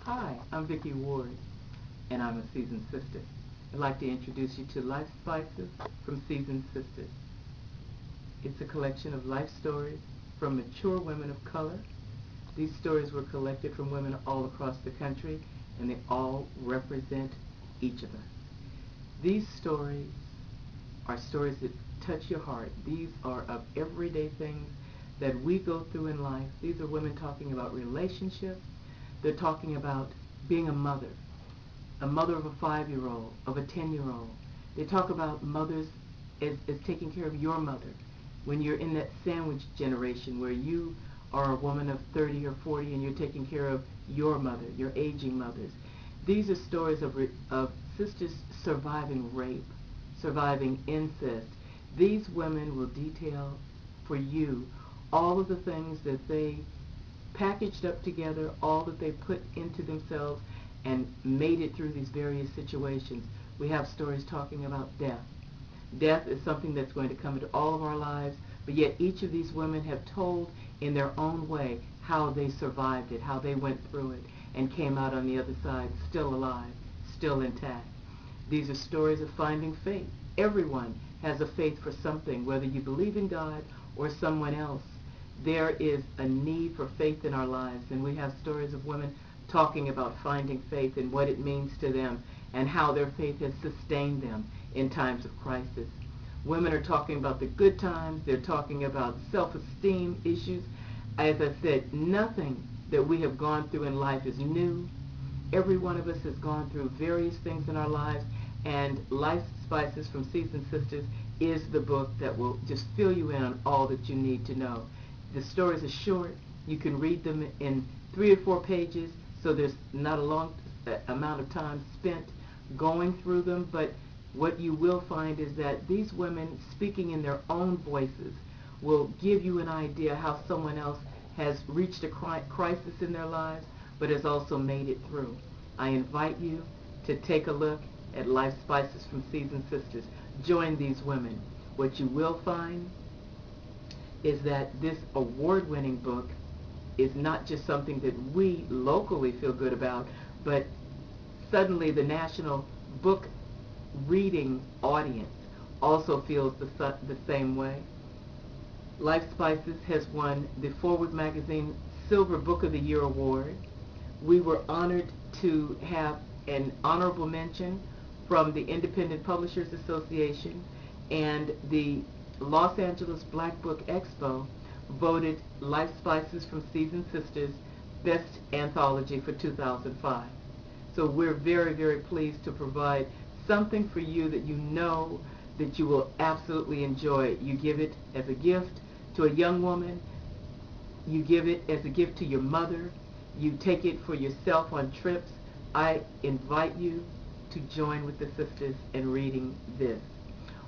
Hi, I'm Vicki Ward, and I'm a seasoned sister. I'd like to introduce you to Life Spices from Seasoned Sistahs. It's a collection of life stories from mature women of color. These stories were collected from women all across the country, and they all represent each of us. These stories are stories that touch your heart. These are of everyday things that we go through in life. These are women talking about relationships. They're talking about being a mother of a 5-year-old, of a 10-year-old. They talk about mothers as taking care of your mother when you're in that sandwich generation where you are a woman of 30 or 40 and you're taking care of your mother, your aging mothers. These are stories of sisters surviving rape, surviving incest. These women will detail for you all of the things that they packaged up together, all that they put into themselves and made it through these various situations. We have stories talking about death. Death is something that's going to come into all of our lives, but yet each of these women have told in their own way how they survived it, how they went through it, and came out on the other side still alive, still intact. These are stories of finding faith. Everyone has a faith for something, whether you believe in God or someone else. There is a need for faith in our lives, and we have stories of women talking about finding faith and what it means to them and how their faith has sustained them in times of crisis. Women are talking about the good times. They're talking about self-esteem issues. As I said, nothing that we have gone through in life is new. Every one of us has gone through various things in our lives, and Life Spices from Seasoned Sistahs is the book that will just fill you in on all that you need to know. The stories are short. You can read them in 3 or 4 pages, so there's not a long amount of time spent going through them, but what you will find is that these women, speaking in their own voices, will give you an idea how someone else has reached a crisis in their lives, but has also made it through. I invite you to take a look at Life Spices from Seasoned Sistahs. Join these women. What you will find is that this award-winning book is not just something that we locally feel good about, but suddenly the national book reading audience also feels the same way. Life Spices has won the Forward Magazine Silver Book of the Year Award. We were honored to have an honorable mention from the Independent Publishers Association, and the Los Angeles Black Book Expo voted Life Spices from Seasoned Sistahs Best Anthology for 2005. So we're very, very pleased to provide something for you that you know that you will absolutely enjoy. You give it as a gift to a young woman. You give it as a gift to your mother. You take it for yourself on trips. I invite you to join with the sisters in reading this.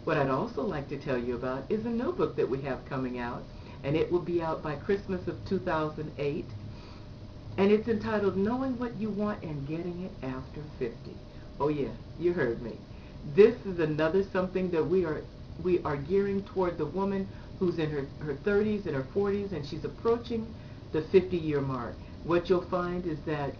What I'd also like to tell you about is a new book that we have coming out, and it will be out by Christmas of 2008, and it's entitled Knowing What You Want and Getting It After 50. Oh yeah, you heard me. This is another something that we are gearing toward the woman who's in her 30s and her 40s, and she's approaching the 50-year mark. What you'll find is that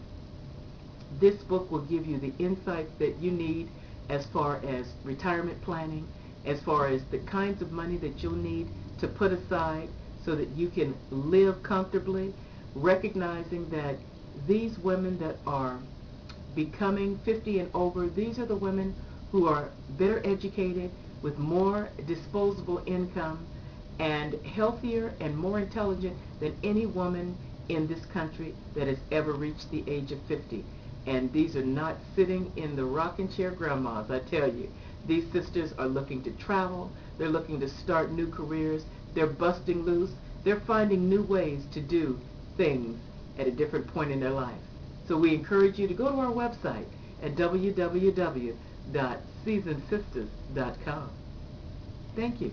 this book will give you the insights that you need as far as retirement planning, as far as the kinds of money that you'll need to put aside so that you can live comfortably, recognizing that these women that are becoming 50 and over, these are the women who are better educated, with more disposable income, and healthier and more intelligent than any woman in this country that has ever reached the age of 50. And these are not sitting in the rocking chair grandmas, I tell you. These sisters are looking to travel. They're looking to start new careers. They're busting loose. They're finding new ways to do things at a different point in their life. So we encourage you to go to our website at www.seasonedsistahs.com. Thank you.